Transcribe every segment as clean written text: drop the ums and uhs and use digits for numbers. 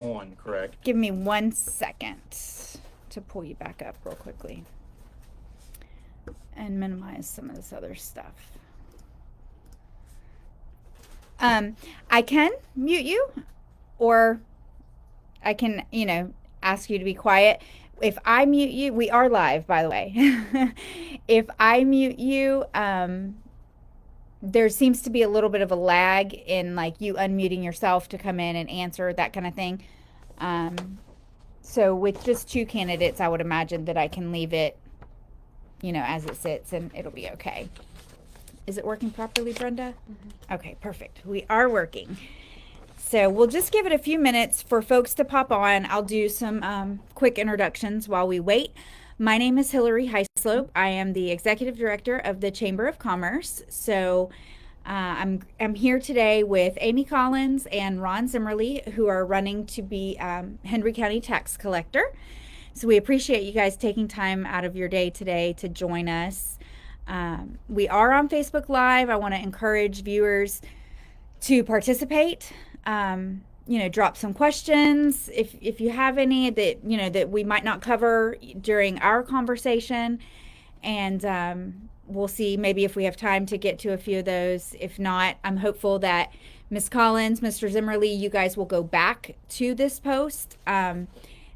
on, correct? Give me 1 second to pull you back up real quickly and minimize some of this other stuff. I can mute you, or I can, ask you to be quiet. If I mute you, we are live, by the way. If I mute you, there seems to be a little bit of a lag in like you unmuting yourself to come in and answer, that kind of thing. So with just two candidates, I would imagine that I can leave it, as it sits, and it'll be okay. Is it working properly, Brenda? Mm-hmm. Okay, perfect. We are working. So we'll just give it a few minutes for folks to pop on. I'll do some quick introductions while we wait. My name is Hillary Heislope. I am the executive director of the Chamber of Commerce. So I'm here today with Amy Collins and Ron Zimmerly, who are running to be Hendry County tax collector. So we appreciate you guys taking time out of your day today to join us. We are on Facebook Live. I want to encourage viewers to participate. Drop some questions if you have any that we might not cover during our conversation, and we'll see maybe if we have time to get to a few of those. If not, I'm hopeful that Ms. Collins, Mr. Zimmerly, you guys will go back to this post.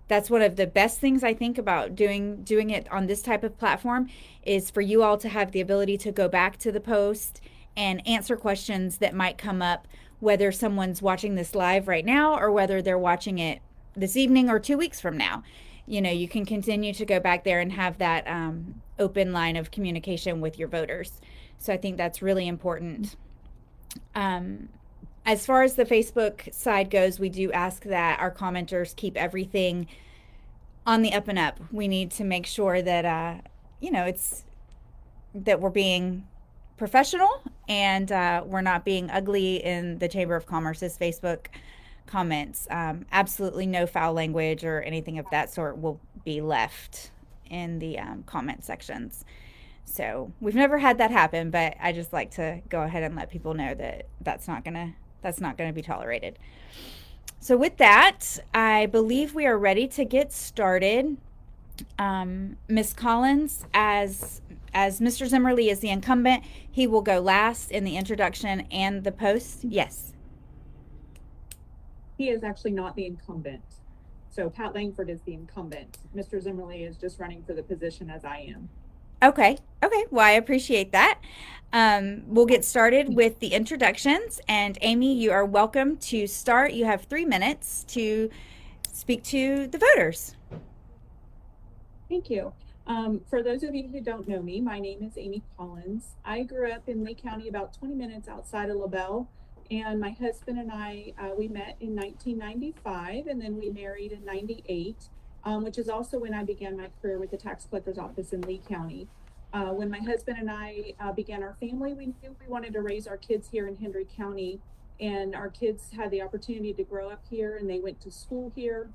That's one of the best things I think about doing it on this type of platform, is for you all to have the ability to go back to the post and answer questions that might come up, whether someone's watching this live right now or whether they're watching it this evening or 2 weeks from now. You can continue to go back there and have that open line of communication with your voters. So I think that's really important. As far as the Facebook side goes, we do ask that our commenters keep everything on the up and up. We need to make sure that, it's that we're being professional and we're not being ugly in the Chamber of Commerce's Facebook comments. Absolutely no foul language or anything of that sort will be left in the comment sections. So we've never had that happen, but I just like to go ahead and let people know that that's not gonna be tolerated. So with that, I believe we are ready to get started. Ms. Collins, as Mr. Zimmerly is the incumbent, he will go last in the introduction and the post. Yes. He is actually not the incumbent. So Pat Langford is the incumbent. Mr. Zimmerly is just running for the position as I am. Okay. Well, I appreciate that. We'll get started with the introductions. And Amy, you are welcome to start. You have 3 minutes to speak to the voters. Thank you. For those of you who don't know me, my name is Amy Collins. I grew up in Lee County, about 20 minutes outside of LaBelle. And my husband and I, we met in 1995, and then we married in 98, which is also when I began my career with the tax collector's office in Lee County. When my husband and I began our family, we knew we wanted to raise our kids here in Hendry County, and our kids had the opportunity to grow up here, and they went to school here.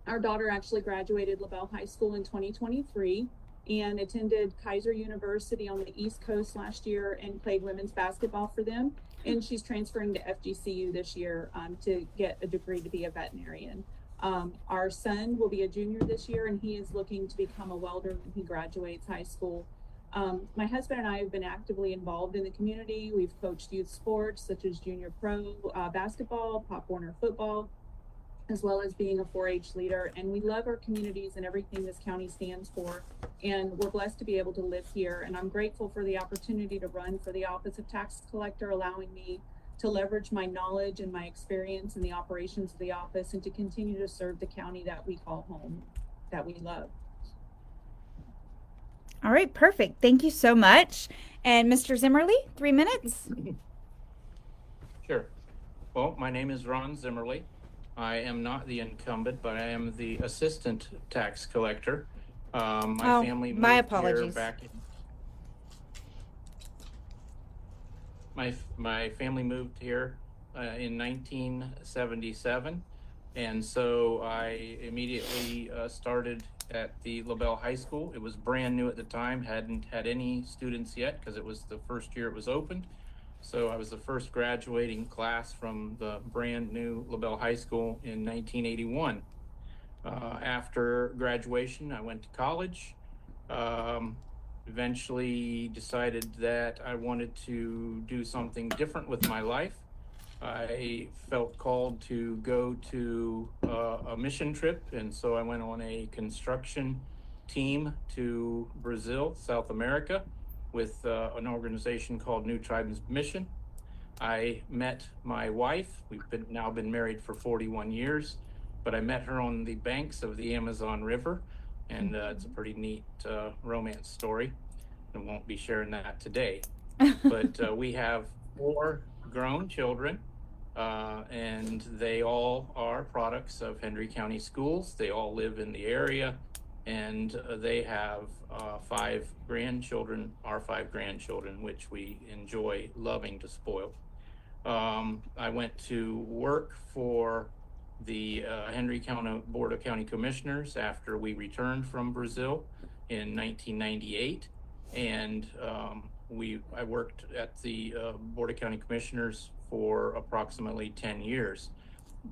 Our daughter actually graduated LaBelle High School in 2023 and attended Kaiser University on the East Coast last year and played women's basketball for them. And she's transferring to FGCU this year to get a degree to be a veterinarian. Our son will be a junior this year, and he is looking to become a welder when he graduates high school. My husband and I have been actively involved in the community. We've coached youth sports such as junior pro basketball, Pop Warner football, as well as being a 4-H leader. And we love our communities and everything this county stands for. And we're blessed to be able to live here. And I'm grateful for the opportunity to run for the office of tax collector, allowing me to leverage my knowledge and my experience in the operations of the office and to continue to serve the county that we call home, that we love. All right, perfect. Thank you so much. And Mr. Zimmerly, 3 minutes. Sure. Well, my name is Ron Zimmerly. I am not the incumbent, but I am the assistant tax collector. My family moved my apologies. here back in, my family moved here in 1977, and so I immediately started at the LaBelle High School. It was brand new at the time, hadn't had any students yet because it was the first year it was opened. So I was the first graduating class from the brand new LaBelle High School in 1981. After graduation, I went to college. Um, Eventually decided that I wanted to do something different with my life. I felt called to go to a mission trip, and so I went on a construction team to Brazil, South America, with an organization called New Tribes Mission. I met my wife. We've now been married for 41 years, but I met her on the banks of the Amazon River, and it's a pretty neat romance story. I won't be sharing that today, but we have 4 grown children, and they all are products of Hendry County Schools. They all live in the area, and they have 5 grandchildren, our 5 grandchildren, which we enjoy loving to spoil. I went to work for the Hendry County Board of County Commissioners after we returned from Brazil in 1998, and I worked at the Board of County Commissioners for approximately 10 years.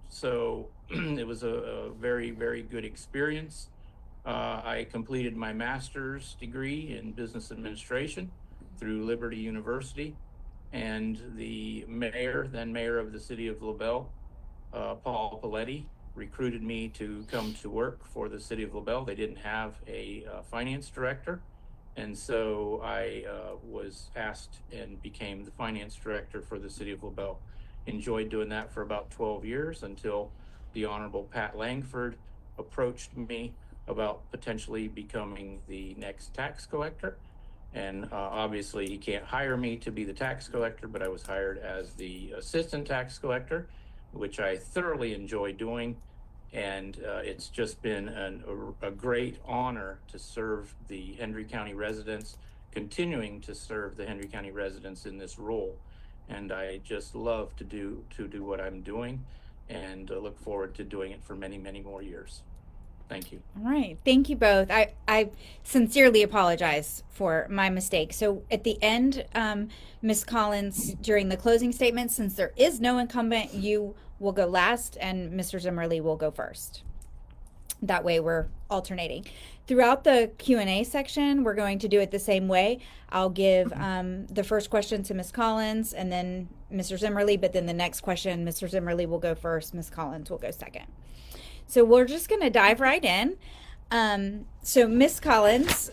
So it was a very, very good experience. I completed my master's degree in business administration through Liberty University, and the then mayor of the city of LaBelle, Paul Paletti, recruited me to come to work for the city of LaBelle. They didn't have a finance director, and so I was asked and became the finance director for the city of LaBelle. Enjoyed doing that for about 12 years until the Honorable Pat Langford approached me about potentially becoming the next tax collector. And obviously he can't hire me to be the tax collector, but I was hired as the assistant tax collector, which I thoroughly enjoy doing. And it's just been a great honor to serve the Hendry County residents, continuing to serve the Hendry County residents in this role. And I just love to do what I'm doing, and look forward to doing it for many, many more years. Thank you. All right. Thank you both. I sincerely apologize for my mistake. So at the end, Ms. Collins, during the closing statement, since there is no incumbent, you will go last and Mr. Zimmerly will go first. That way we're alternating. Throughout the Q&A section, we're going to do it the same way. I'll give the first question to Ms. Collins and then Mr. Zimmerly, but then the next question, Mr. Zimmerly will go first, Ms. Collins will go second. So we're just going to dive right in. So Ms. Collins,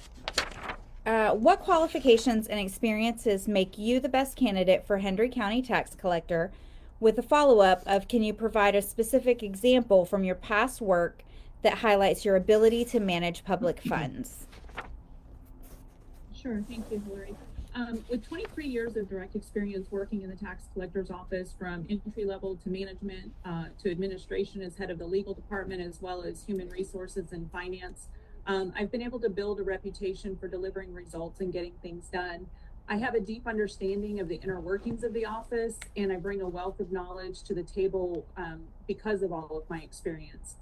what qualifications and experiences make you the best candidate for Hendry County Tax Collector? With a follow-up of, can you provide a specific example from your past work that highlights your ability to manage public funds? Sure, thank you, Hillary. With 23 years of direct experience working in the tax collector's office, from entry level to management to administration as head of the legal department, as well as human resources and finance, I've been able to build a reputation for delivering results and getting things done. I have a deep understanding of the inner workings of the office, and I bring a wealth of knowledge to the table because of all of my experience.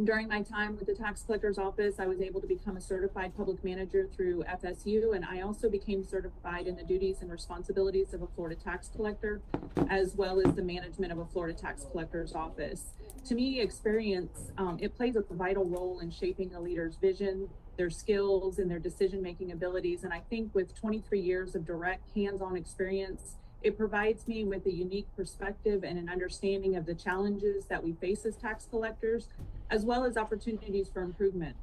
During my time with the tax collector's office, I was able to become a certified public manager through FSU, and I also became certified in the duties and responsibilities of a Florida tax collector, as well as the management of a Florida tax collector's office. To me, experience, it plays a vital role in shaping a leader's vision, their skills, and their decision-making abilities. And I think with 23 years of direct hands-on experience, it provides me with a unique perspective and an understanding of the challenges that we face as tax collectors, as well as opportunities for improvement.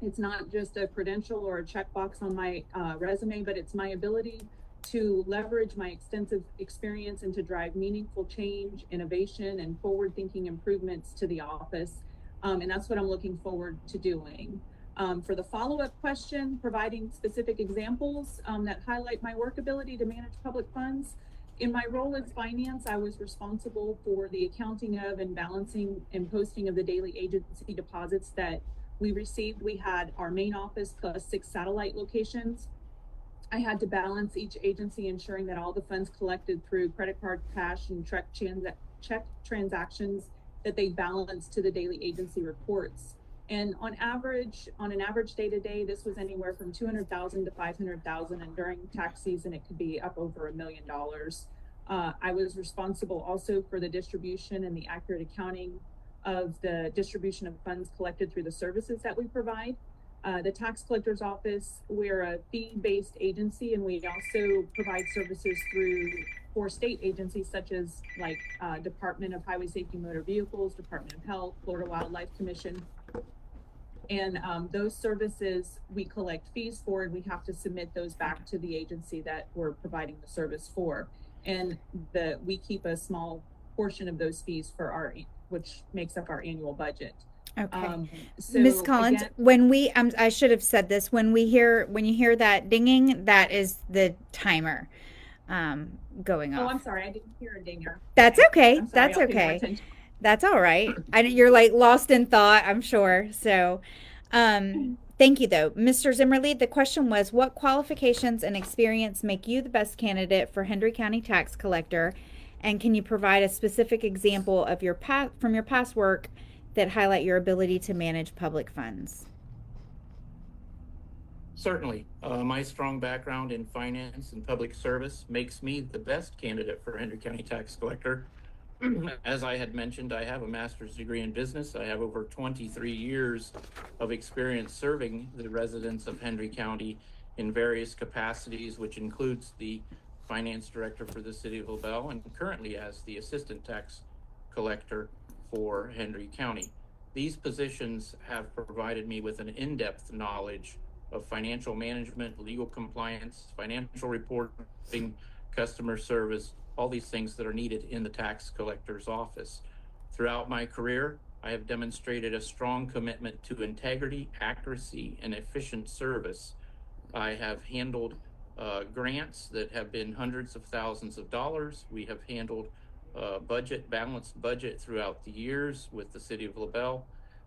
It's not just a credential or a checkbox on my resume, but it's my ability to leverage my extensive experience and to drive meaningful change, innovation, and forward-thinking improvements to the office. And that's what I'm looking forward to doing. For the follow-up question, providing specific examples that highlight my work ability to manage public funds. In my role as finance, I was responsible for the accounting of and balancing and posting of the daily agency deposits that we received. We had our main office plus 6 satellite locations. I had to balance each agency, ensuring that all the funds collected through credit card, cash, and check transactions, that they balanced to the daily agency reports. And on an average day to day, this was anywhere from 200,000 to 500,000, and during tax season, it could be up over $1 million. I was responsible also for the distribution and the accurate accounting of the distribution of funds collected through the services that we provide. The tax collector's office, we're a fee-based agency, and we also provide services for state agencies such as like Department of Highway Safety Motor Vehicles, Department of Health, Florida Wildlife Commission. And those services we collect fees for, and we have to submit those back to the agency that we're providing the service for. And we keep a small portion of those fees for which makes up our annual budget. Okay. So Ms. Collins, again, when I should have said this, when you hear that dinging, that is the timer going oh, off. I'm sorry, I didn't hear a dinger. That's okay. I'm sorry, That's I'll pay more okay. attention. That's all right. You're like lost in thought, I'm sure. So, thank you though. Mr. Zimmerly, the question was, what qualifications and experience make you the best candidate for Hendry County Tax Collector? And can you provide a specific example of from your past work that highlight your ability to manage public funds? Certainly. My strong background in finance and public service makes me the best candidate for Hendry County Tax Collector. As I had mentioned, I have a master's degree in business. I have over 23 years of experience serving the residents of Hendry County in various capacities, which includes the finance director for the city of LaBelle and currently as the assistant tax collector for Hendry County. These positions have provided me with an in-depth knowledge of financial management, legal compliance, financial reporting, customer service, all these things that are needed in the tax collector's office. Throughout my career, I have demonstrated a strong commitment to integrity, accuracy, and efficient service. I have handled grants that have been hundreds of thousands of dollars. We have handled balanced budget throughout the years with the city of LaBelle,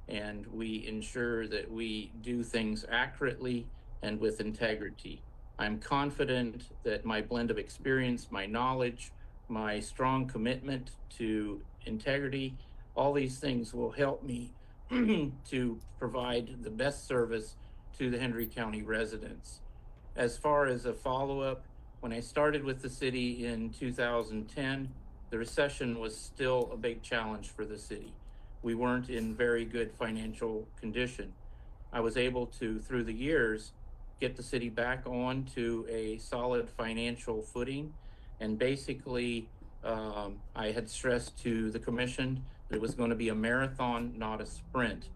and we ensure that we do things accurately and with integrity. I'm confident that my blend of experience, my knowledge, my strong commitment to integrity, all these things will help me to provide the best service to the Hendry County residents. As far as a follow-up, when I started with the city in 2010, the recession was still a big challenge for the city. We weren't in very good financial condition. I was able to, through the years, get the city back on to a solid financial footing. And basically, I had stressed to the commission that it was going to be a marathon, not a sprint.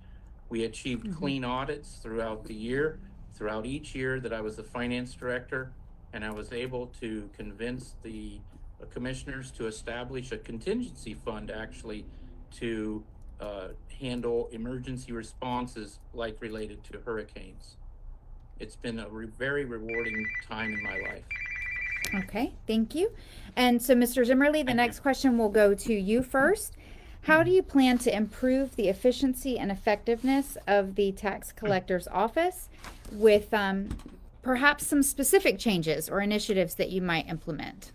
We achieved clean audits throughout the year, throughout each year that I was the finance director, and I was able to convince the commissioners to establish a contingency fund actually to handle emergency responses like related to hurricanes. It's been a very rewarding time in my life. Okay, thank you. And so, Mr. Zimmerly, the next question will go to you first. How do you plan to improve the efficiency and effectiveness of the tax collector's office with perhaps some specific changes or initiatives that you might implement?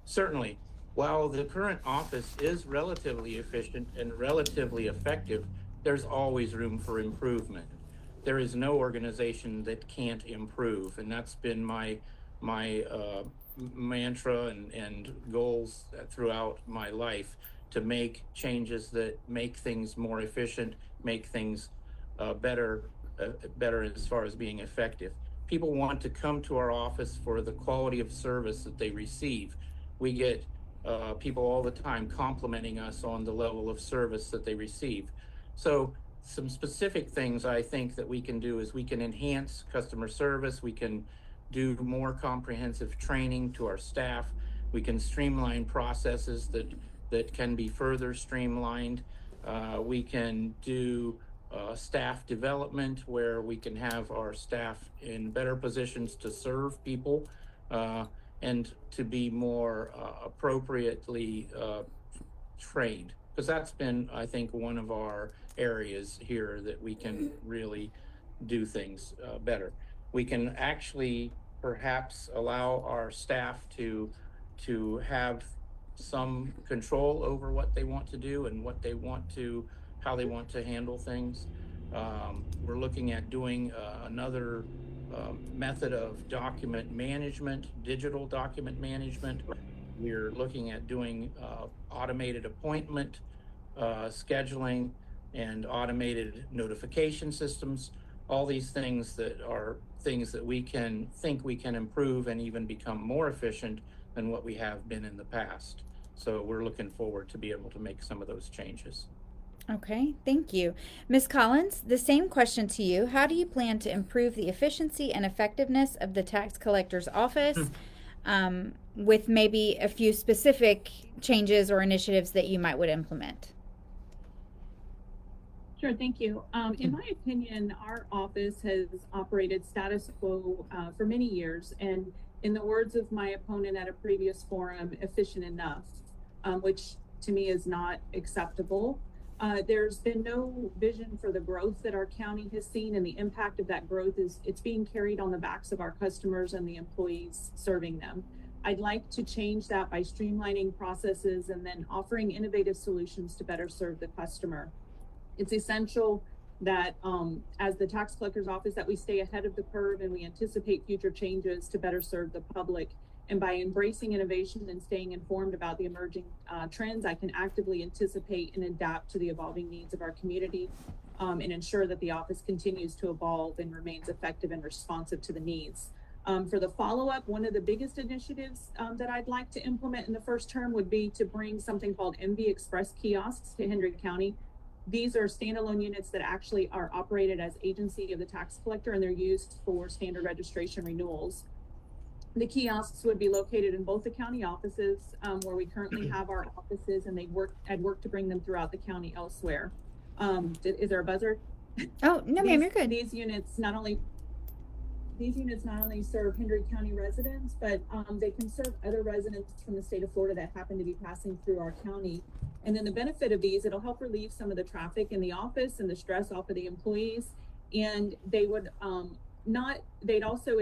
Certainly. While the current office is relatively efficient and relatively effective, there's always room for improvement. There is no organization that can't improve, and that's been my mantra and goals throughout my life, to make changes that make things more efficient, make things better as far as being effective. People want to come to our office for the quality of service that they receive. We get people all the time complimenting us on the level of service that they receive. So some specific things I think that we can do is we can enhance customer service. We can do more comprehensive training to our staff. We can streamline processes that can be further streamlined. We can do staff development where we can have our staff in better positions to serve people and to be more appropriately trained, because that's been, I think, one of our areas here that we can really do things better. We can actually perhaps allow our staff to have some control over what they want to do and what they want to, how they want to handle things. We're looking at doing another method of document management, digital document management. We're looking at doing automated appointment scheduling and automated notification systems. All these things that are things that we can improve and even become more efficient than what we have been in the past. So we're looking forward to be able to make some of those changes. Okay, thank you. Ms. Collins, the same question to you. How do you plan to improve the efficiency and effectiveness of the tax collector's office with maybe a few specific changes or initiatives that you might would implement? Sure, thank you. In my opinion, our office has operated status quo for many years, and in the words of my opponent at a previous forum, efficient enough, which to me is not acceptable. There's been no vision for the growth that our county has seen, and the impact of that growth it's being carried on the backs of our customers and the employees serving them. I'd like to change that by streamlining processes and then offering innovative solutions to better serve the customer. It's essential that as the tax collector's office that we stay ahead of the curve and we anticipate future changes to better serve the public. And by embracing innovation and staying informed about the emerging trends, I can actively anticipate and adapt to the evolving needs of our community and ensure that the office continues to evolve and remains effective and responsive to the needs. For the follow-up, one of the biggest initiatives that I'd like to implement in the first term would be to bring something called MV Express kiosks to Hendry County. These are standalone units that actually are operated as agency of the tax collector, and they're used for standard registration renewals. The kiosks would be located in both the county offices where we currently have our offices, and I'd work to bring them throughout the county elsewhere. Is there a buzzer? Oh, no, ma'am, you're good. These units not only serve Hendry County residents, but they can serve other residents from the state of Florida that happen to be passing through our county. And then the benefit of these, it'll help relieve some of the traffic in the office and the stress off of the employees. And they would they'd also,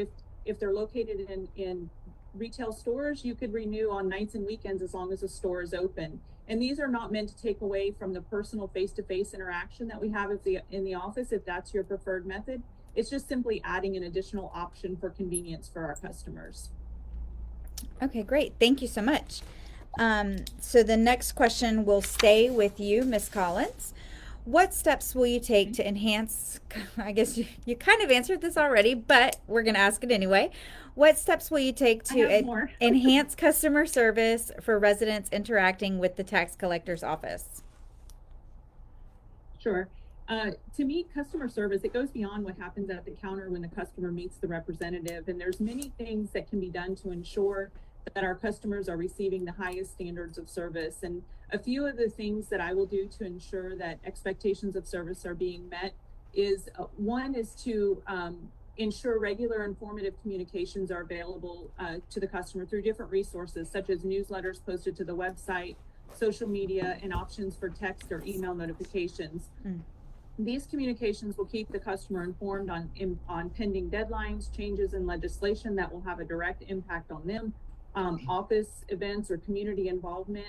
if they're located in retail stores, you could renew on nights and weekends as long as the store is open. And these are not meant to take away from the personal face-to-face interaction that we have in the office, if that's your preferred method. It's just simply adding an additional option for convenience for our customers. Okay, great. Thank you so much. So the next question will stay with you, Ms. Collins. What steps will you take to enhance, I guess you kind of answered this already, but we're going to ask it anyway. What steps will you take to enhance customer service for residents interacting with the tax collector's office? Sure. To me, customer service, it goes beyond what happens at the counter when the customer meets the representative. And there's many things that can be done to ensure that our customers are receiving the highest standards of service. And a few of the things that I will do to ensure that expectations of service are being met is one is to ensure regular informative communications are available to the customer through different resources, such as newsletters posted to the website, social media, and options for text or email notifications. These communications will keep the customer informed on pending deadlines, changes in legislation that will have a direct impact on them, office events or community involvement.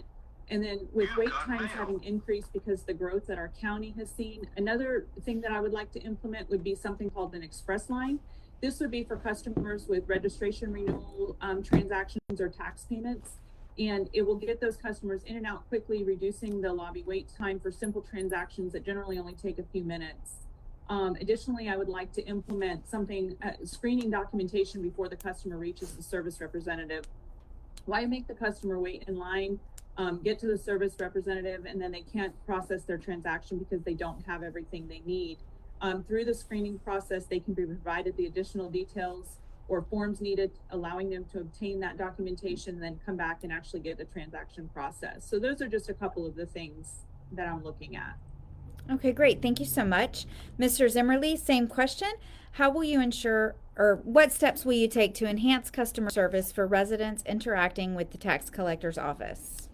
And then with wait times having increased because the growth that our county has seen, another thing that I would like to implement would be something called an express line. This would be for customers with registration renewal transactions or tax payments. And it will get those customers in and out quickly, reducing the lobby wait time for simple transactions that generally only take a few minutes. Additionally, I would like to implement something, screening documentation before the customer reaches the service representative. Why make the customer wait in line, get to the service representative, and then they can't process their transaction because they don't have everything they need? Through the screening process, they can be provided the additional details or forms needed, allowing them to obtain that documentation and then come back and actually get the transaction process. So those are just a couple of the things that I'm looking at. Okay, great. Thank you so much. Mr. Zimmerly, same question. How will you ensure, or what steps will you take to enhance customer service for residents interacting with the tax collector's office?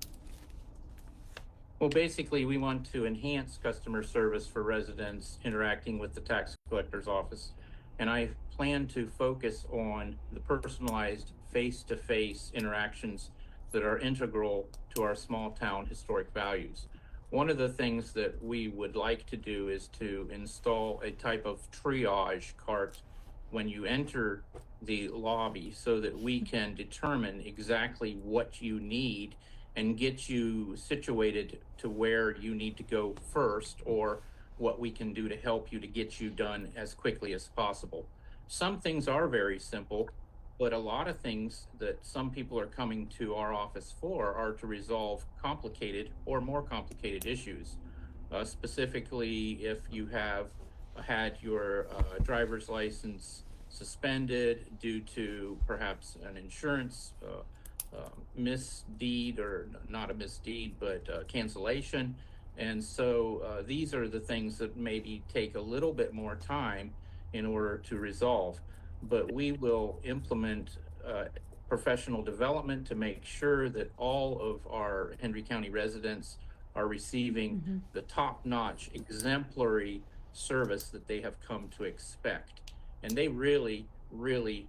Well, basically, we want to enhance customer service for residents interacting with the tax collector's office. And I plan to focus on the personalized face-to-face interactions that are integral to our small town historic values. one of the things that we would like to do is to install a type of triage cart when you enter the lobby so that we can determine exactly what you need and get you situated to where you need to go first, or what we can do to help you to get you done as quickly as possible. Some things are very simple, but a lot of things that some people are coming to our office for are to resolve complicated or more complicated issues. Specifically, if you have had your driver's license suspended due to perhaps an insurance misdeed, or not a misdeed, but cancellation. And so these are the things that maybe take a little bit more time in order to resolve. But we will implement professional development to make sure that all of our Hendry County residents are receiving the top-notch, exemplary service that they have come to expect. And they really, really,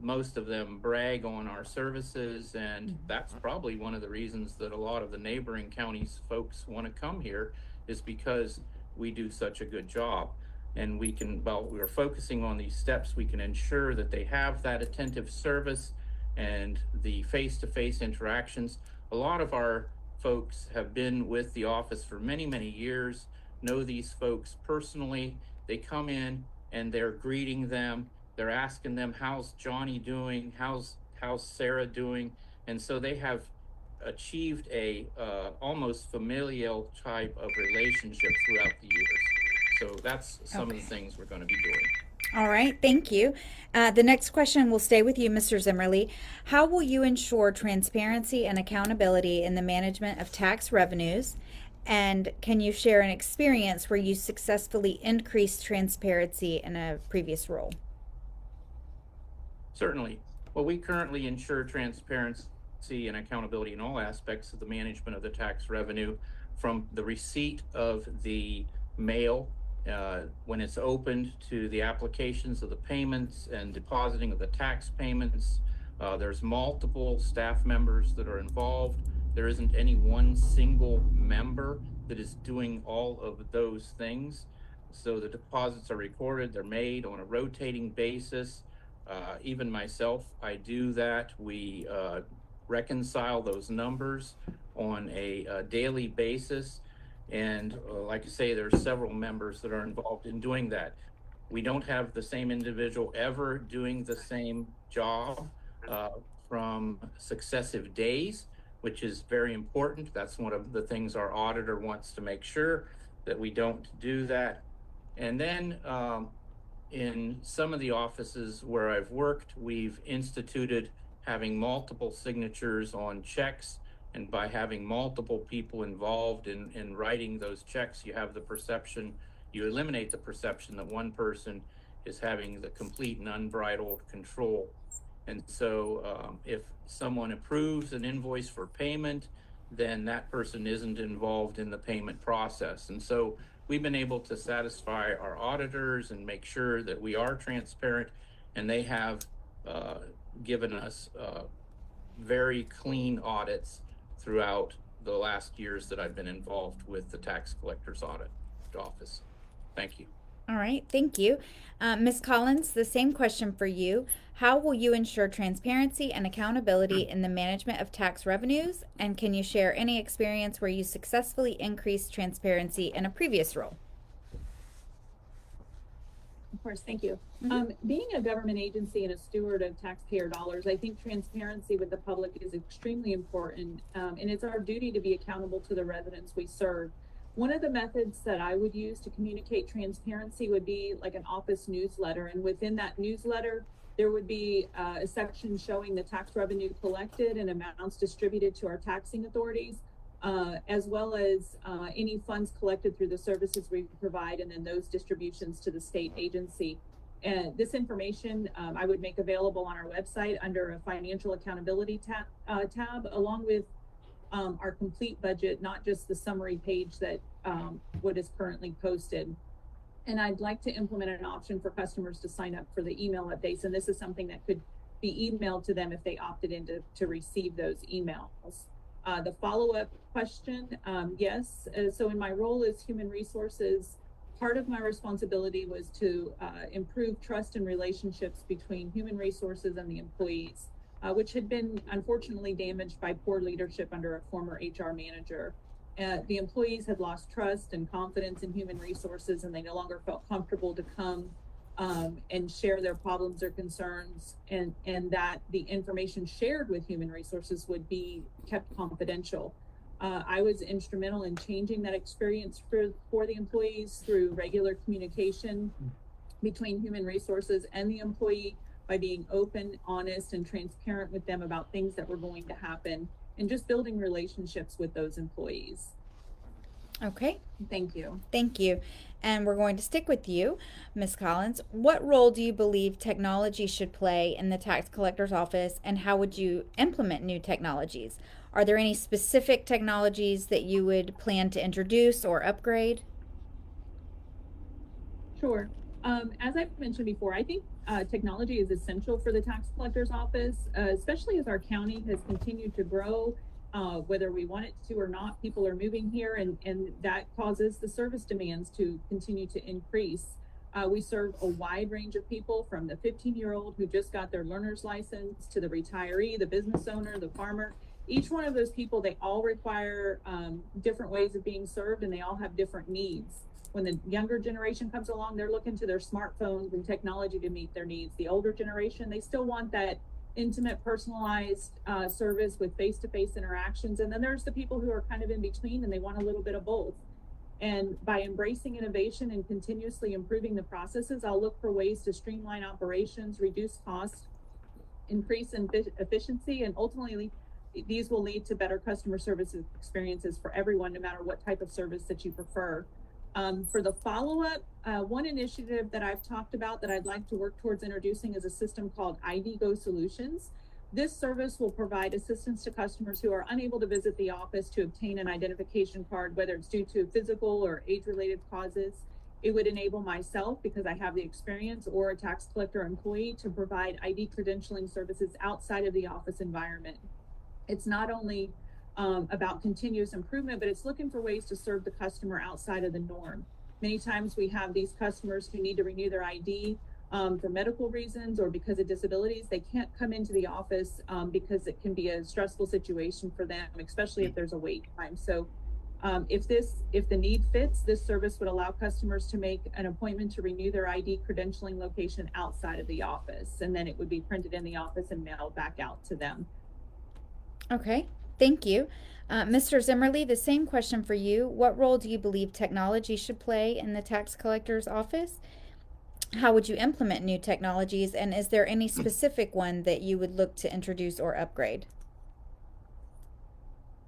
most of them brag on our services, and that's probably one of the reasons that a lot of the neighboring counties folks want to come here, is because we do such a good job. And we can, while we're focusing on these steps, we can ensure that they have that attentive service and the face-to-face interactions. A lot of our folks have been with the office for many, many years, know these folks personally. They come in and they're greeting them. They're asking them, how's Johnny doing? How's Sarah doing? And so they have achieved a almost familial type of relationship throughout the years. So that's some of the things we're going to be doing. All right, thank you. The next question will stay with you, Mr. Zimmerly. How will you ensure transparency and accountability in the management of tax revenues? And can you share an experience where you successfully increased transparency in a previous role? Certainly. Well, we currently ensure transparency and accountability in all aspects of the management of the tax revenue, from the receipt of the mail, when it's opened, to the applications of the payments and depositing of the tax payments. There's multiple staff members that are involved. There isn't any one single member that is doing all of those things. So the deposits are recorded, they're made on a rotating basis. Even myself, I do that. We reconcile those numbers on a daily basis. And like I say, there's several members that are involved in doing that. We don't have the same individual ever doing the same job from successive days, which is very important. That's one of the things our auditor wants to make sure that we don't do that. And then in some of the offices where I've worked, we've instituted having multiple signatures on checks. And by having multiple people involved in writing those checks, you have the perception, you eliminate the perception that one person is having the complete and unbridled control. And so if someone approves an invoice for payment, then that person isn't involved in the payment process. And so we've been able to satisfy our auditors and make sure that we are transparent, and they have given us very clean audits throughout the last years that I've been involved with the tax collector's audit office. Thank you. All right, thank you. Ms. Collins, the same question for you. How will you ensure transparency and accountability in the management of tax revenues? And can you share any experience where you successfully increased transparency in a previous role? Of course, thank you. Being a government agency and a steward of taxpayer dollars, I think transparency with the public is extremely important, and it's our duty to be accountable to the residents we serve. One of the methods that I would use to communicate transparency would be like an office newsletter, and within that newsletter, there would be a section showing the tax revenue collected and amounts distributed to our taxing authorities, as well as any funds collected through the services we provide, and then those distributions to the state agency. And this information I would make available on our website under a financial accountability tab, along with our complete budget, not just the summary page that what is currently posted. And I'd like to implement an option for customers to sign up for the email updates. And this is something that could be emailed to them if they opted in to receive those emails. The follow-up question, yes. So in my role as human resources, part of my responsibility was to improve trust and relationships between human resources and the employees, which had been unfortunately damaged by poor leadership under a former HR manager. The employees had lost trust and confidence in human resources, and they no longer felt comfortable to come and share their problems or concerns, and that the information shared with human resources would be kept confidential. I was instrumental in changing that experience for the employees through regular communication between human resources and the employee by being open, honest, and transparent with them about things that were going to happen, and just building relationships with those employees. Okay, Thank you. thank you. And we're going to stick with you, Ms. Collins. What role do you believe technology should play in the tax collector's office, and how would you implement new technologies? Are there any specific technologies that you would plan to introduce or upgrade? Sure. As I've mentioned before, I think technology is essential for the tax collector's office, especially as our county has continued to grow. Whether we want it to or not, people are moving here, and that causes the service demands to continue to increase. We serve a wide range of people, from the 15-year-old who just got their learner's license to the retiree, the business owner, the farmer. Each one of those people, they all require different ways of being served, and they all have different needs. When the younger generation comes along, they're looking to their smartphones and technology to meet their needs. The older generation, they still want that intimate, personalized service with face-to-face interactions. And then there's the people who are kind of in between, and they want a little bit of both. And by embracing innovation and continuously improving the processes, I'll look for ways to streamline operations, reduce costs, increase efficiency, and ultimately these will lead to better customer service experiences for everyone, no matter what type of service that you prefer. For the follow-up, one initiative that I've talked about that I'd like to work towards introducing is a system called IDGO Solutions. This service will provide assistance to customers who are unable to visit the office to obtain an identification card, whether it's due to physical or age-related causes. It would enable myself, because I have the experience, or a tax collector employee to provide ID credentialing services outside of the office environment. It's not only about continuous improvement, but it's looking for ways to serve the customer outside of the norm. Many times we have these customers who need to renew their ID for medical reasons or because of disabilities. They can't come into the office because it can be a stressful situation for them, especially if there's a wait time. So if the need fits, this service would allow customers to make an appointment to renew their ID credentialing location outside of the office, and then it would be printed in the office and mailed back out to them. Okay, thank you. Mr. Zimmerly, the same question for you. What role do you believe technology should play in the tax collector's office? How would you implement new technologies, and is there any specific one that you would look to introduce or upgrade?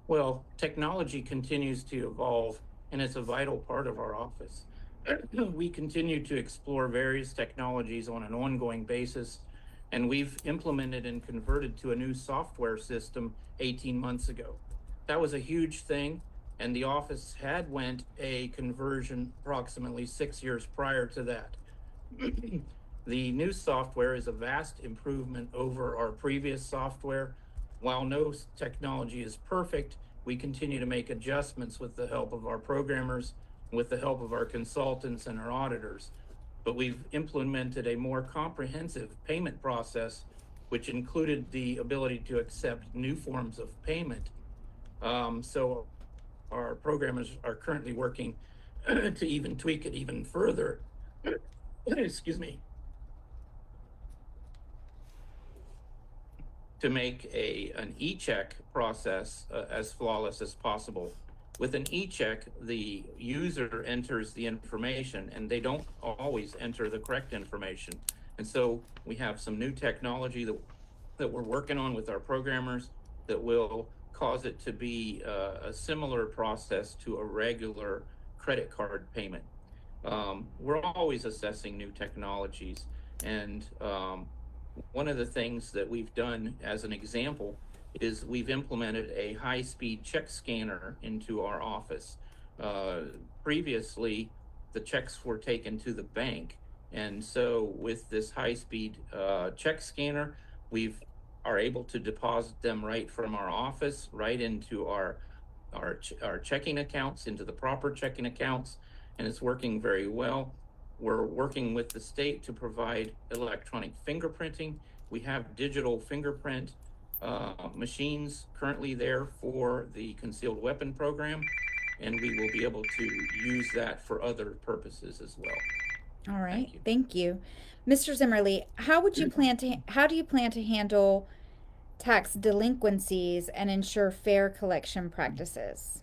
Well, technology continues to evolve, and it's a vital part of our office. We continue to explore various technologies on an ongoing basis, and we've implemented and converted to a new software system 18 months ago. That was a huge thing, and the office had went a conversion approximately 6 years prior to that. The new software is a vast improvement over our previous software. While no technology is perfect, we continue to make adjustments with the help of our programmers, with the help of our consultants and our auditors. But we've implemented a more comprehensive payment process, which included the ability to accept new forms of payment. So our programmers are currently working to even tweak it even further. Excuse me. To make an e-check process as flawless as possible. With an e-check, the user enters the information, and they don't always enter the correct information. And so we have some new technology that we're working on with our programmers that will cause it to be a similar process to a regular credit card payment. We're always assessing new technologies, and one of the things that we've done as an example is we've implemented a high-speed check scanner into our office. Previously, the checks were taken to the bank, and so with this high-speed check scanner, we've are able to deposit them right from our office, right into our checking accounts, into the proper checking accounts, and it's working very well. We're working with the state to provide electronic fingerprinting. We have digital fingerprint machines currently there for the concealed weapon program, and we will be able to use that for other purposes as well. All right, you. thank you. Mr. Zimmerly, how do you plan to handle tax delinquencies and ensure fair collection practices?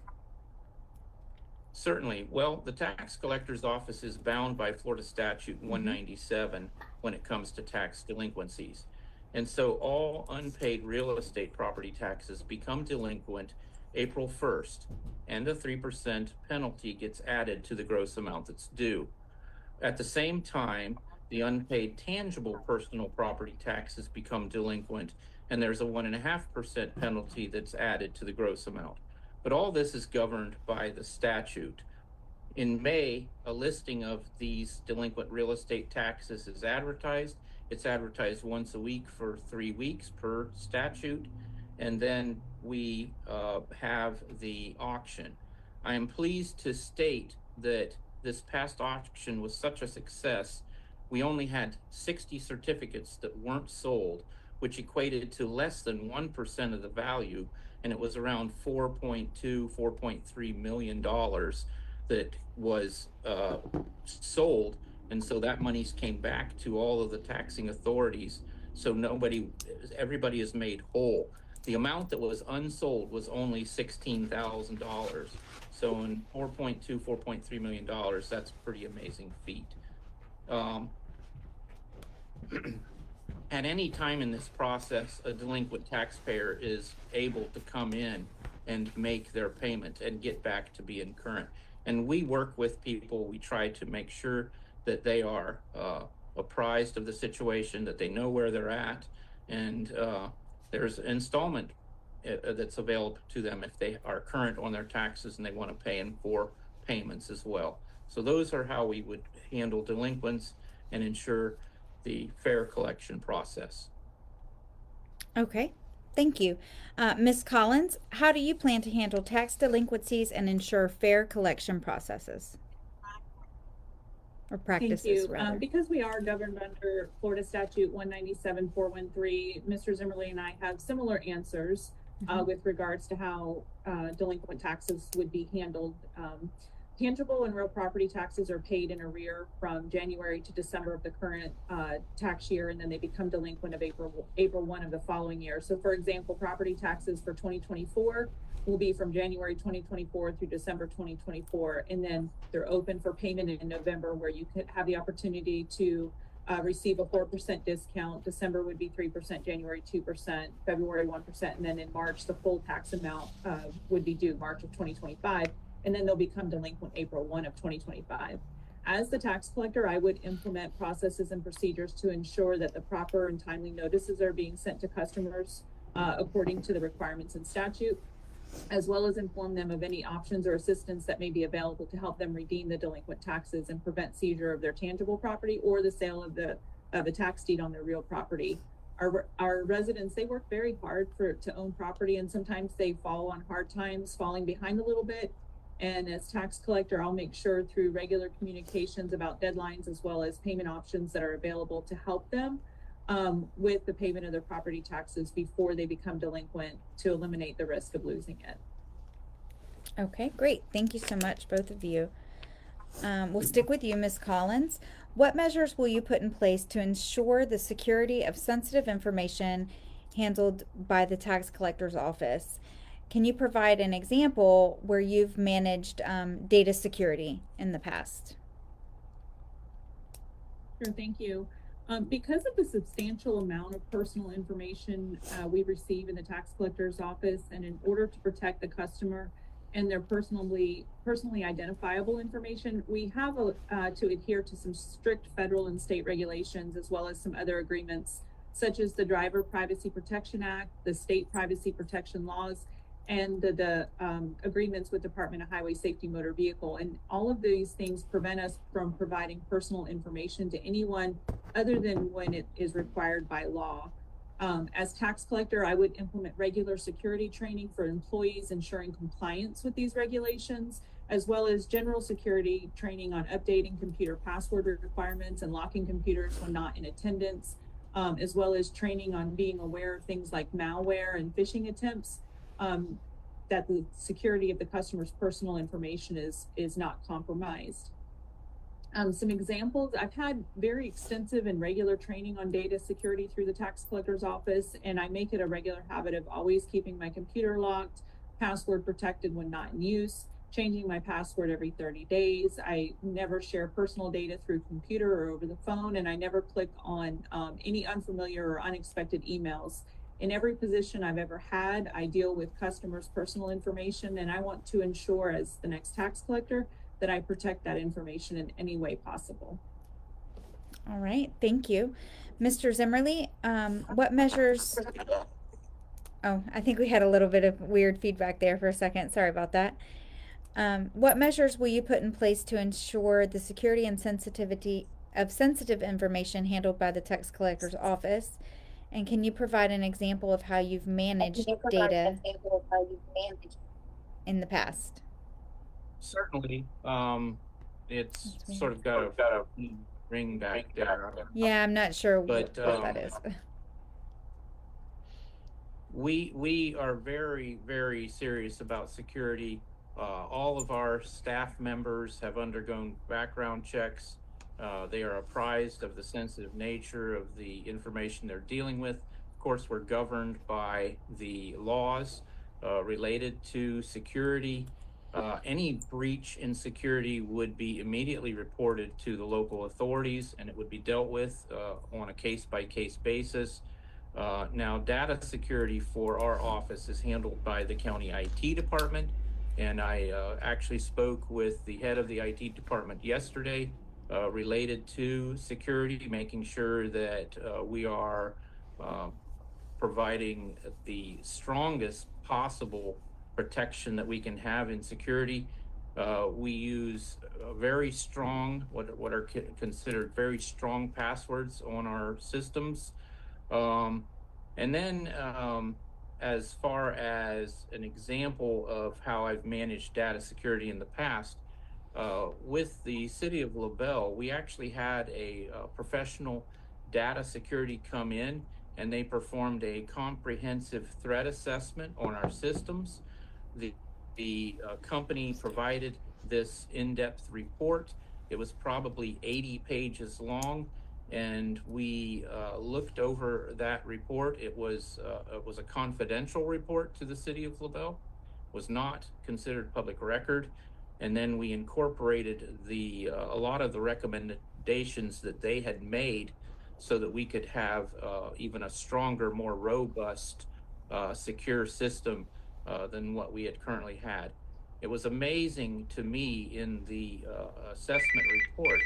Certainly. Well, the tax collector's office is bound by Florida Statute 197 when it comes to tax delinquencies. And so all unpaid real estate property taxes become delinquent April 1st, and a 3% penalty gets added to the gross amount that's due. At the same time, the unpaid tangible personal property taxes become delinquent, and there's a 1.5% penalty that's added to the gross amount. But all this is governed by the statute. In May, a listing of these delinquent real estate taxes is advertised. It's advertised once a week for 3 weeks per statute, and then we have the auction. I am pleased to state that this past auction was such a success. We only had 60 certificates that weren't sold, which equated to less than 1% of the value, and it was around $4.3 million that was sold. And so that monies came back to all of the taxing authorities. So everybody is made whole. The amount that was unsold was only $16,000. So in $4.3 million, that's a pretty amazing feat. At any time in this process, a delinquent taxpayer is able to come in and make their payment and get back to being current. And we work with people. We try to make sure that they are apprised of the situation, that they know where they're at, and there's installment that's available to them if they are current on their taxes and they want to pay in 4 payments as well. So those are how we would handle delinquents and ensure the fair collection process. Okay, thank you. Ms. Collins, how do you plan to handle tax delinquencies and ensure fair collection processes? Or practices, Thank you. rather. Because we are governed under Florida Statute 197-413, Mr. Zimmerly and I have similar answers with regards to how delinquent taxes would be handled. Tangible and real property taxes are paid in arrear from January to December of the current tax year, and then they become delinquent of April 1 of the following year. So for example, property taxes for 2024 will be from January 2024 through December 2024, and then they're open for payment in November, where you could have the opportunity to receive a 4% discount. December would be 3%, January 2%, February 1%, and then in March the full tax amount would be due March of 2025. And then they'll become delinquent April 1 of 2025. As the tax collector, I would implement processes and procedures to ensure that the proper and timely notices are being sent to customers according to the requirements in statute, as well as inform them of any options or assistance that may be available to help them redeem the delinquent taxes and prevent seizure of their tangible property or the sale of a tax deed on their real property. Our residents, they work very hard to own property, and sometimes they fall on hard times, falling behind a little bit. And as tax collector, I'll make sure through regular communications about deadlines as well as payment options that are available to help them with the payment of their property taxes before they become delinquent, to eliminate the risk of losing it. Okay, great. Thank you so much, both of you. We'll stick with you, Ms. Collins. What measures will you put in place to ensure the security of sensitive information handled by the tax collector's office? Can you provide an example where you've managed data security in the past? Sure, thank you. Because of the substantial amount of personal information we receive in the tax collector's office, and in order to protect the customer and their personally identifiable information, we have to adhere to some strict federal and state regulations, as well as some other agreements, such as the Driver Privacy Protection Act, the state privacy protection laws, and the agreements with Department of Highway Safety Motor Vehicle. And all of these things prevent us from providing personal information to anyone other than when it is required by law. As tax collector, I would implement regular security training for employees, ensuring compliance with these regulations, as well as general security training on updating computer password requirements and locking computers when not in attendance, as well as training on being aware of things like malware and phishing attempts, that the security of the customer's personal information is not compromised. Some examples, I've had very extensive and regular training on data security through the tax collector's office, and I make it a regular habit of always keeping my computer locked, password protected when not in use, changing my password every 30 days. I never share personal data through computer or over the phone, and I never click on any unfamiliar or unexpected emails. In every position I've ever had, I deal with customers' personal information, and I want to ensure, as the next tax collector, that I protect that information in any way possible. All right, thank you. Mr. Zimmerly, what measures, oh, I think we had a little bit of weird feedback there for a second. Sorry about that. What measures will you put in place to ensure the security and sensitivity of sensitive information handled by the tax collector's office? And can you provide an example of how you've managed data in the past? Certainly, it's That's weird. sort of got a ring back there. Yeah, I'm not sure But, what that is. We are very, very serious about security. All of our staff members have undergone background checks. They are apprised of the sensitive nature of the information they're dealing with. Of course, we're governed by the laws related to security. Any breach in security would be immediately reported to the local authorities, and it would be dealt with on a case-by-case basis. Now, data security for our office is handled by the county IT department, and I actually spoke with the head of the IT department yesterday related to security, making sure that we are providing the strongest possible protection that we can have in security. We use very strong, what are considered very strong passwords on our systems. And then as far as an example of how I've managed data security in the past, with the city of LaBelle, we actually had a professional data security come in, and they performed a comprehensive threat assessment on our systems. The company provided this in-depth report. It was probably 80 pages long, and we looked over that report. It was a confidential report to the city of LaBelle, was not considered public record, and then we incorporated a lot of the recommendations that they had made so that we could have even a stronger, more robust, secure system than what we had currently had. It was amazing to me in the assessment report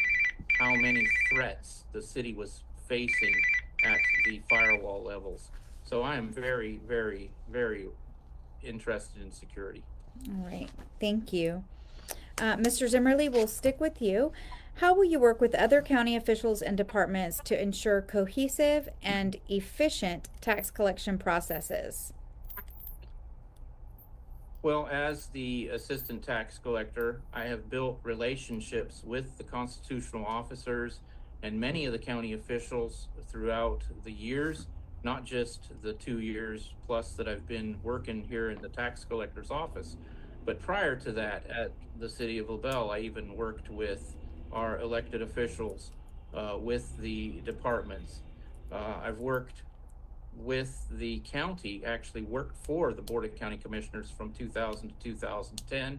how many threats the city was facing at the firewall levels. So I am very, very, very interested in security. All right, thank you. Mr. Zimmerly, we'll stick with you. How will you work with other county officials and departments to ensure cohesive and efficient tax collection processes? Well, as the assistant tax collector, I have built relationships with the constitutional officers and many of the county officials throughout the years, not just the 2 years plus that I've been working here in the tax collector's office. But prior to that, at the city of LaBelle, I even worked with our elected officials, with the departments. I've worked with the county, actually worked for the Board of County Commissioners from 2000 to 2010.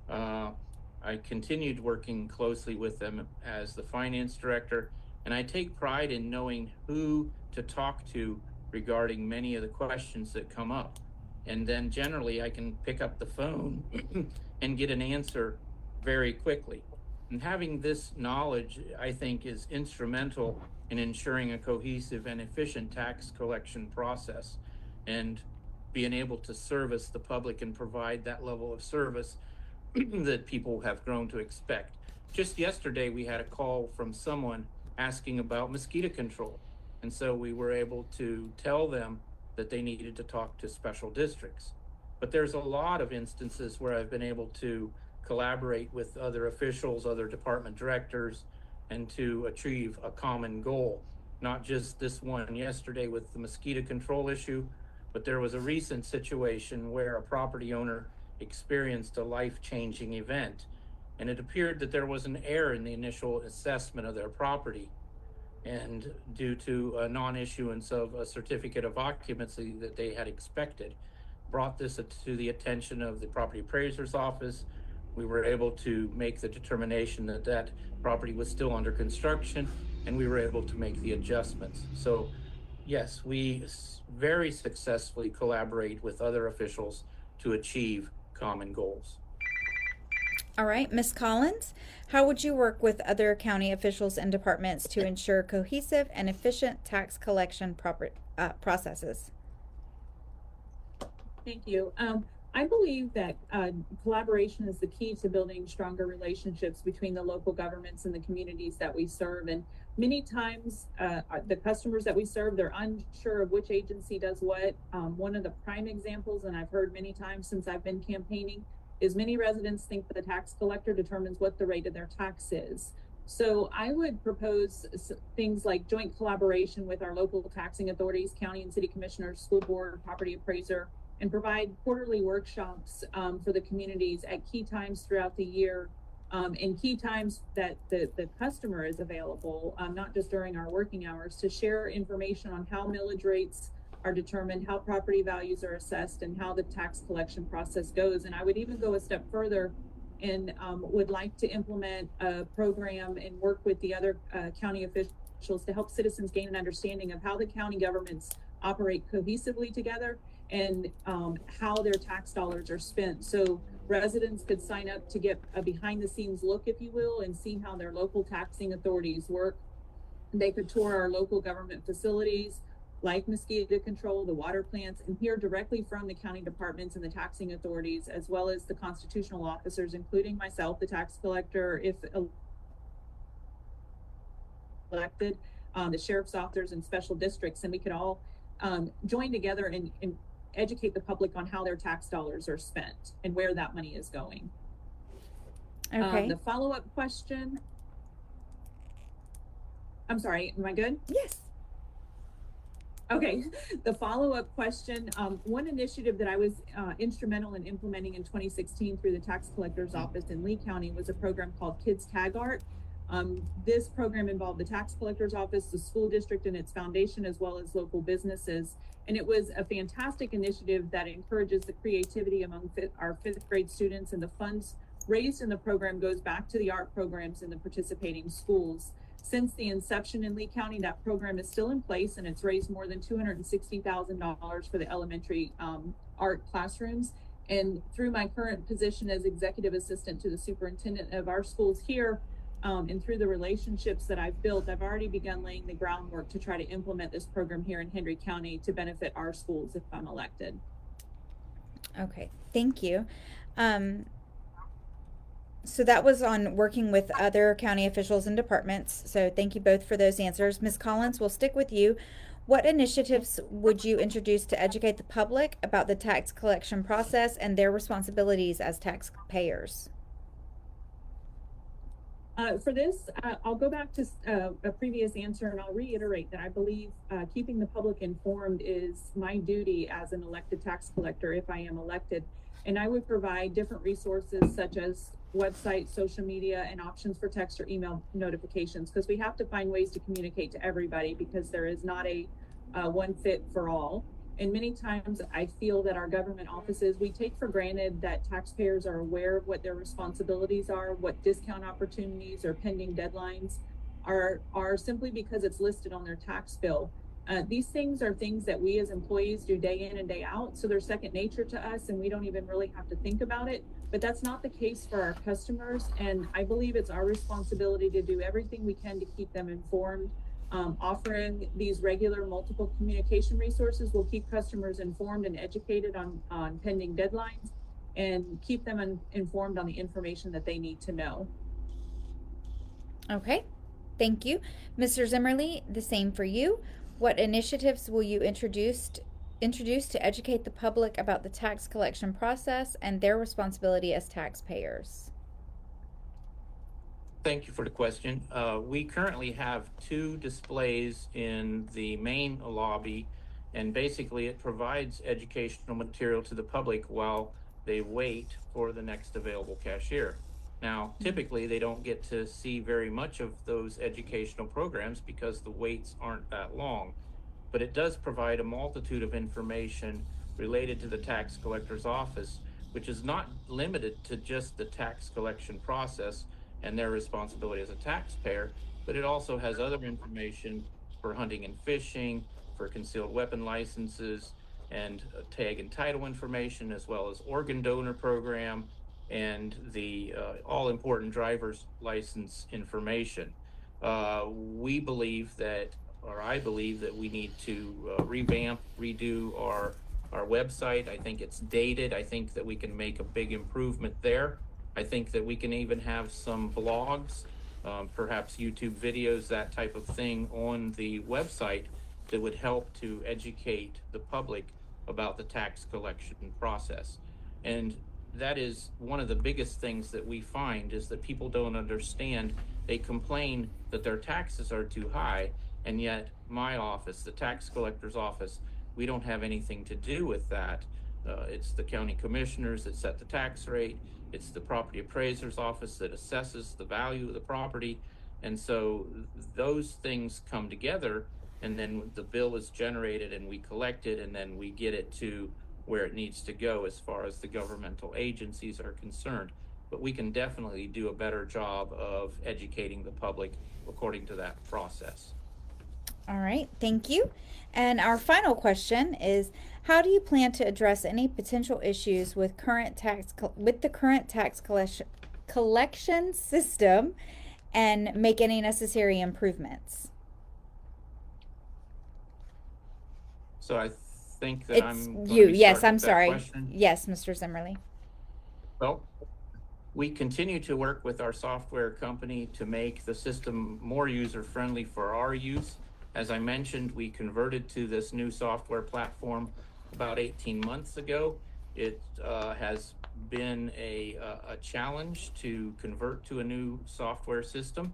I continued working closely with them as the finance director, and I take pride in knowing who to talk to regarding many of the questions that come up. And then generally I can pick up the phone and get an answer very quickly. And having this knowledge, I think, is instrumental in ensuring a cohesive and efficient tax collection process, and being able to service the public and provide that level of service that people have grown to expect. Just yesterday, we had a call from someone asking about mosquito control. And so we were able to tell them that they needed to talk to special districts. But there's a lot of instances where I've been able to collaborate with other officials, other department directors, and to achieve a common goal. Not just this one yesterday with the mosquito control issue, but there was a recent situation where a property owner experienced a life-changing event, and it appeared that there was an error in the initial assessment of their property. And due to a non-issuance of a certificate of occupancy that they had expected, brought this to the attention of the property appraiser's office. We were able to make the determination that that property was still under construction, and we were able to make the adjustments. So yes, we very successfully collaborate with other officials to achieve common goals. All right, Ms. Collins, how would you work with other county officials and departments to ensure cohesive and efficient tax collection processes? Thank you. I believe that collaboration is the key to building stronger relationships between the local governments and the communities that we serve. And many times, the customers that we serve, they're unsure of which agency does what. One of the prime examples, and I've heard many times since I've been campaigning, is many residents think that the tax collector determines what the rate of their tax is. So I would propose things like joint collaboration with our local taxing authorities, county and city commissioners, school board, property appraiser, and provide quarterly workshops for the communities at key times throughout the year, and key times that the customer is available, not just during our working hours, to share information on how millage rates are determined, how property values are assessed, and how the tax collection process goes. And I would even go a step further and would like to implement a program and work with the other county officials to help citizens gain an understanding of how the county governments operate cohesively together and how their tax dollars are spent. So residents could sign up to get a behind the scenes look, if you will, and see how their local taxing authorities work. They could tour our local government facilities like mosquito control, the water plants, and hear directly from the county departments and the taxing authorities, as well as the constitutional officers, including myself, the tax collector, if elected, the sheriff's officers and special districts, and we could all join together and educate the public on how their tax dollars are spent and where that money is going. Okay. The follow-up question. I'm sorry, am I good? Yes. Okay, the follow-up question, one initiative that I was instrumental in implementing in 2016 through the tax collector's office in Lee County was a program called Kids Tag Art. This program involved the tax collector's office, the school district and its foundation, as well as local businesses. And it was a fantastic initiative that encourages the creativity among our fifth grade students, and the funds raised in the program goes back to the art programs in the participating schools. Since the inception in Lee County, that program is still in place, and it's raised more than $260,000 for the elementary art classrooms. And through my current position as executive assistant to the superintendent of our schools here, and through the relationships that I've built, I've already begun laying the groundwork to try to implement this program here in Hendry County to benefit our schools if I'm elected. Okay, thank you. So that was on working with other county officials and departments. So thank you both for those answers. Ms. Collins, we'll stick with you. What initiatives would you introduce to educate the public about the tax collection process and their responsibilities as taxpayers? For this, I'll go back to a previous answer, and I'll reiterate that I believe keeping the public informed is my duty as an elected tax collector if I am elected. And I would provide different resources such as website, social media, and options for text or email notifications, because we have to find ways to communicate to everybody, because there is not a one fit for all. And many times I feel that our government offices, we take for granted that taxpayers are aware of what their responsibilities are, what discount opportunities or pending deadlines are simply because it's listed on their tax bill. These things are things that we as employees do day in and day out, so they're second nature to us and we don't even really have to think about it. But that's not the case for our customers, and I believe it's our responsibility to do everything we can to keep them informed. Offering these regular multiple communication resources will keep customers informed and educated on pending deadlines, and keep them informed on the information that they need to know. Okay, thank you. Mr. Zimmerly, the same for you. What initiatives will you introduce to educate the public about the tax collection process and their responsibility as taxpayers? Thank you for the question. We currently have 2 displays in the main lobby, and basically it provides educational material to the public while they wait for the next available cashier. Now, typically they don't get to see very much of those educational programs because the waits aren't that long, but it does provide a multitude of information related to the tax collector's office, which is not limited to just the tax collection process and their responsibility as a taxpayer, but it also has other information for hunting and fishing, for concealed weapon licenses, and tag and title information, as well as organ donor program and the all important driver's license information. We believe that, or I believe that we need to revamp, redo our website. I think it's dated. I think that we can make a big improvement there. I think that we can even have some blogs, perhaps YouTube videos, that type of thing on the website that would help to educate the public about the tax collection process. And that is one of the biggest things that we find, is that people don't understand. They complain that their taxes are too high, and yet my office, the tax collector's office, we don't have anything to do with that. It's the county commissioners that set the tax rate. It's the property appraiser's office that assesses the value of the property. And so those things come together, and then the bill is generated and we collect it, and then we get it to where it needs to go as far as the governmental agencies are concerned. But we can definitely do a better job of educating the public according to that process. All right, thank you. And our final question is, how do you plan to address any potential issues with the current tax collection system and make any necessary improvements? So I think that It's I'm going you. to be Yes, starting I'm with that sorry. question. Yes, Mr. Zimmerly. Well, we continue to work with our software company to make the system more user-friendly for our use. As I mentioned, we converted to this new software platform about 18 months ago. It has been a challenge to convert to a new software system.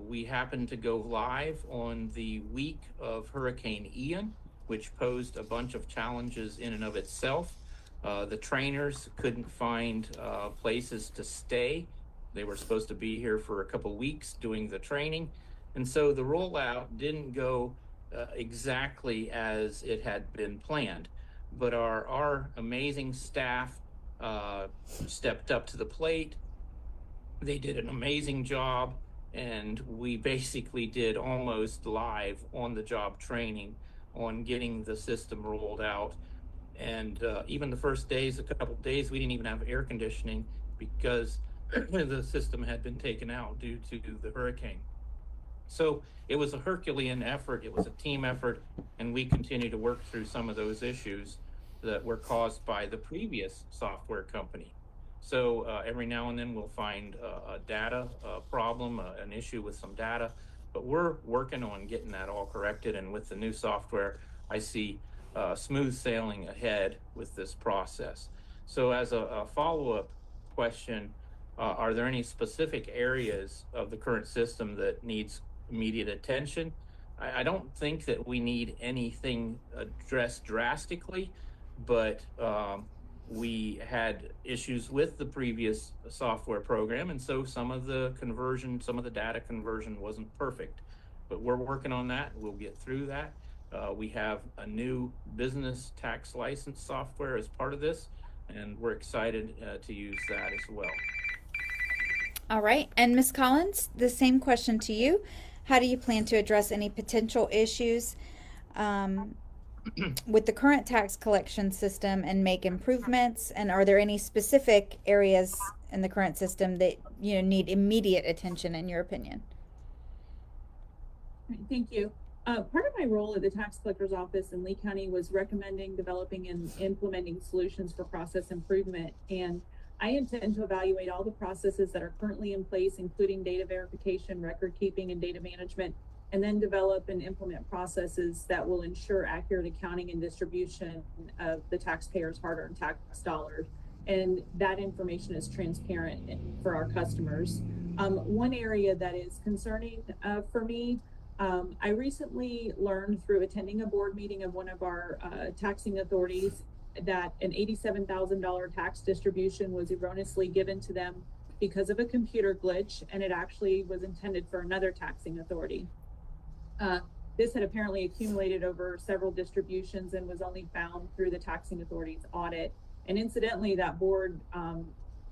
We happened to go live on the week of Hurricane Ian, which posed a bunch of challenges in and of itself. The trainers couldn't find places to stay. They were supposed to be here for a couple weeks doing the training. And so the rollout didn't go exactly as it had been planned. But our amazing staff stepped up to the plate. They did an amazing job, and we basically did almost live on the job training on getting the system rolled out. And even the first days, a couple of days, we didn't even have air conditioning because the system had been taken out due to the hurricane. So it was a Herculean effort. It was a team effort, and we continue to work through some of those issues that were caused by the previous software company. So every now and then we'll find a data problem, an issue with some data, but we're working on getting that all corrected. And with the new software, I see smooth sailing ahead with this process. So as a follow-up question, are there any specific areas of the current system that needs immediate attention? I don't think that we need anything addressed drastically, but we had issues with the previous software program, and so some of the data conversion wasn't perfect. But we're working on that. We'll get through that. We have a new business tax license software as part of this, and we're excited to use that as well. All right. And Ms. Collins, the same question to you. How do you plan to address any potential issues with the current tax collection system and make improvements? And are there any specific areas in the current system that need immediate attention, in your opinion? Thank you. Part of my role at the tax collector's office in Lee County was recommending, developing, and implementing solutions for process improvement. And I intend to evaluate all the processes that are currently in place, including data verification, record keeping, and data management, and then develop and implement processes that will ensure accurate accounting and distribution of the taxpayers' hard-earned tax dollars. And that information is transparent for our customers. One area that is concerning for me, I recently learned through attending a board meeting of one of our taxing authorities that an $87,000 tax distribution was erroneously given to them because of a computer glitch, and it actually was intended for another taxing authority. This had apparently accumulated over several distributions and was only found through the taxing authority's audit. And incidentally, that board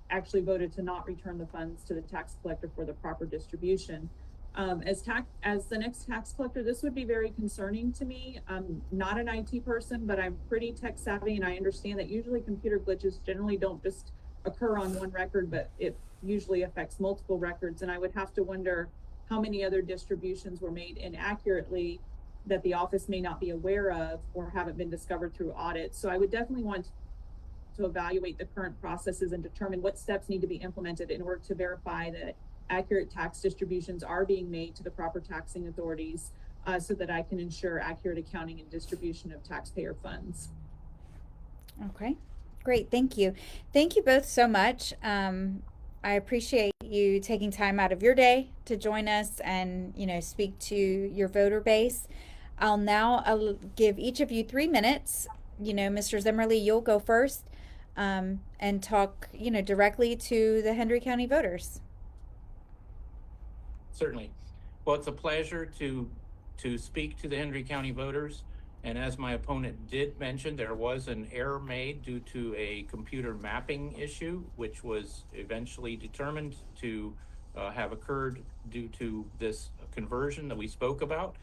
actually voted to not return the funds to the tax collector for the proper distribution. As the next tax collector, this would be very concerning to me. I'm not an IT person, but I'm pretty tech savvy, and I understand that usually computer glitches generally don't just occur on one record, but it usually affects multiple records. And I would have to wonder how many other distributions were made inaccurately that the office may not be aware of or haven't been discovered through audit. So I would definitely want to evaluate the current processes and determine what steps need to be implemented in order to verify that accurate tax distributions are being made to the proper taxing authorities, so that I can ensure accurate accounting and distribution of taxpayer funds. Okay, great. Thank you. Thank you both so much. I appreciate you taking time out of your day to join us and, speak to your voter base. I'll give each of you 3 minutes. Mr. Zimmerly, you'll go first, and talk, directly to the Hendry County voters. Certainly. Well, it's a pleasure to speak to the Hendry County voters. And as my opponent did mention, there was an error made due to a computer mapping issue, which was eventually determined to have occurred due to this conversion that we spoke about.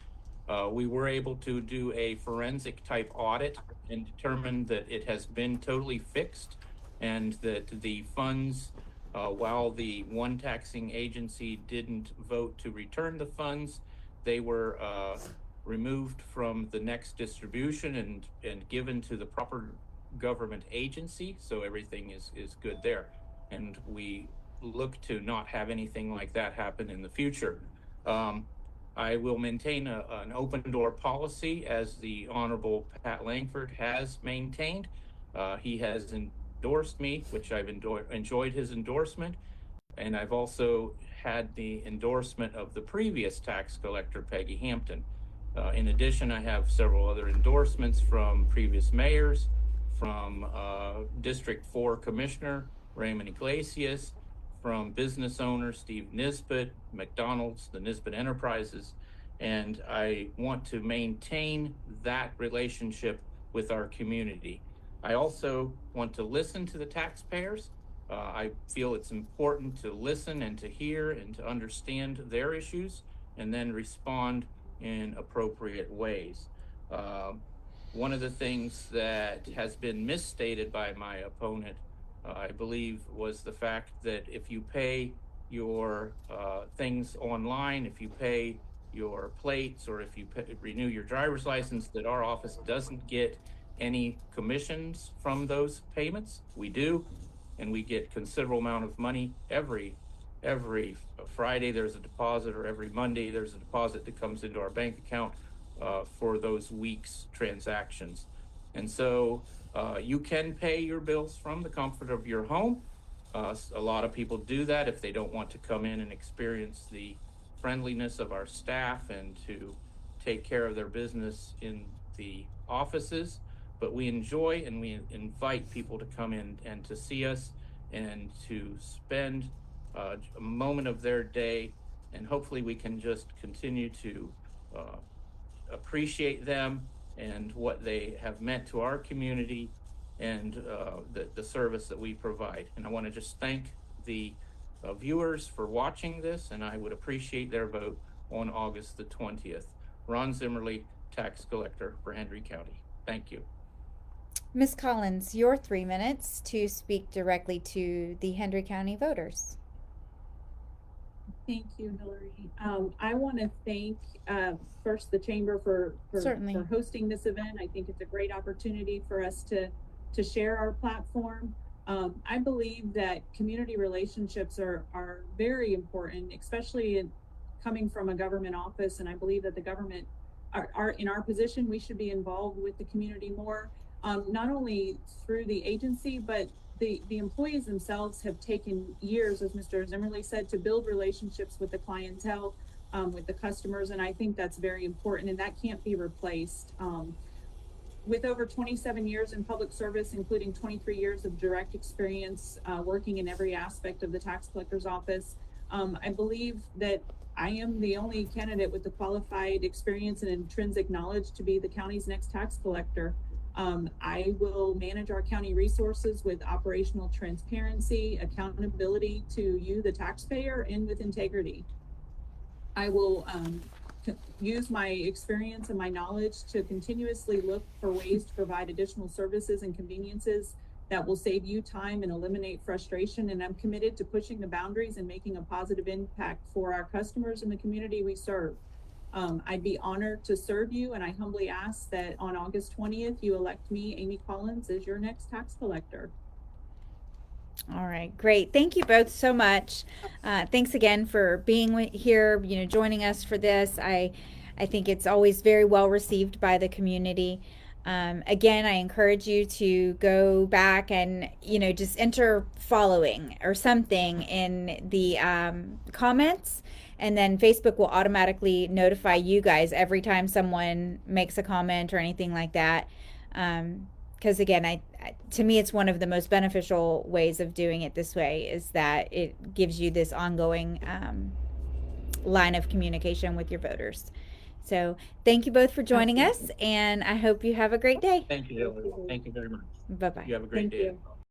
We were able to do a forensic type audit and determine that it has been totally fixed, and that the funds, while the one taxing agency didn't vote to return the funds, they were removed from the next distribution and given to the proper government agency. So everything is good there. And we look to not have anything like that happen in the future. I will maintain an open door policy, as the Honorable Pat Langford has maintained. He has endorsed me, which I've enjoyed his endorsement. And I've also had the endorsement of the previous tax collector, Peggy Hampton. In addition, I have several other endorsements from previous mayors, from District 4 Commissioner Raymond Iglesias, from business owner Steve Nisbet, McDonald's, the Nisbet Enterprises, and I want to maintain that relationship with our community. I also want to listen to the taxpayers. I feel it's important to listen and to hear and to understand their issues, and then respond in appropriate ways. One of the things that has been misstated by my opponent, I believe, was the fact that if you pay your things online, if you pay your plates, or if you renew your driver's license, that our office doesn't get any commissions from those payments. We do, and we get considerable amount of money every Friday. There's a deposit, or every Monday there's a deposit that comes into our bank account for those week's transactions. And so you can pay your bills from the comfort of your home. A lot of people do that if they don't want to come in and experience the friendliness of our staff and to take care of their business in the offices. But we enjoy and we invite people to come in and to see us and to spend a moment of their day, and hopefully we can just continue to appreciate them and what they have meant to our community, and the service that we provide. And I want to just thank the viewers for watching this, and I would appreciate their vote on August the 20th. Ron Zimmerly, Tax Collector for Hendry County. Thank you. Ms. Collins, your 3 minutes to speak directly to the Hendry County voters. Thank you, Hillary. I want to thank first the Chamber for hosting this event. I think it's a great opportunity for us to share our platform. I believe that community relationships are very important, especially coming from a government office, and I believe that the government are in our position, we should be involved with the community more, not only through the agency, but the employees themselves have taken years, as Mr. Zimmerly said, to build relationships with the clientele, with the customers, and I think that's very important, and that can't be replaced. With over 27 years in public service, including 23 years of direct experience working in every aspect of the tax collector's office, I believe that I am the only candidate with the qualified experience and intrinsic knowledge to be the county's next tax collector. I will manage our county resources with operational transparency, accountability to you, the taxpayer, and with integrity. I will use my experience and my knowledge to continuously look for ways to provide additional services and conveniences that will save you time and eliminate frustration. And I'm committed to pushing the boundaries and making a positive impact for our customers and the community we serve. I'd be honored to serve you, and I humbly ask that on August 20th, you elect me, Amy Collins, as your next tax collector. All right, great. Thank you both so much. Thanks again for being here, joining us for this. I think it's always very well received by the community. Again, I encourage you to go back and, just enter following or something in the comments, and then Facebook will automatically notify you guys every time someone makes a comment or anything like that. Because again, to me, it's one of the most beneficial ways of doing it this way, is that it gives you this ongoing line of communication with your voters. So thank you both for joining us, and I hope you have a great day. Thank you, Hillary. Thank you very much. Bye-bye. You have a great Thank day. you.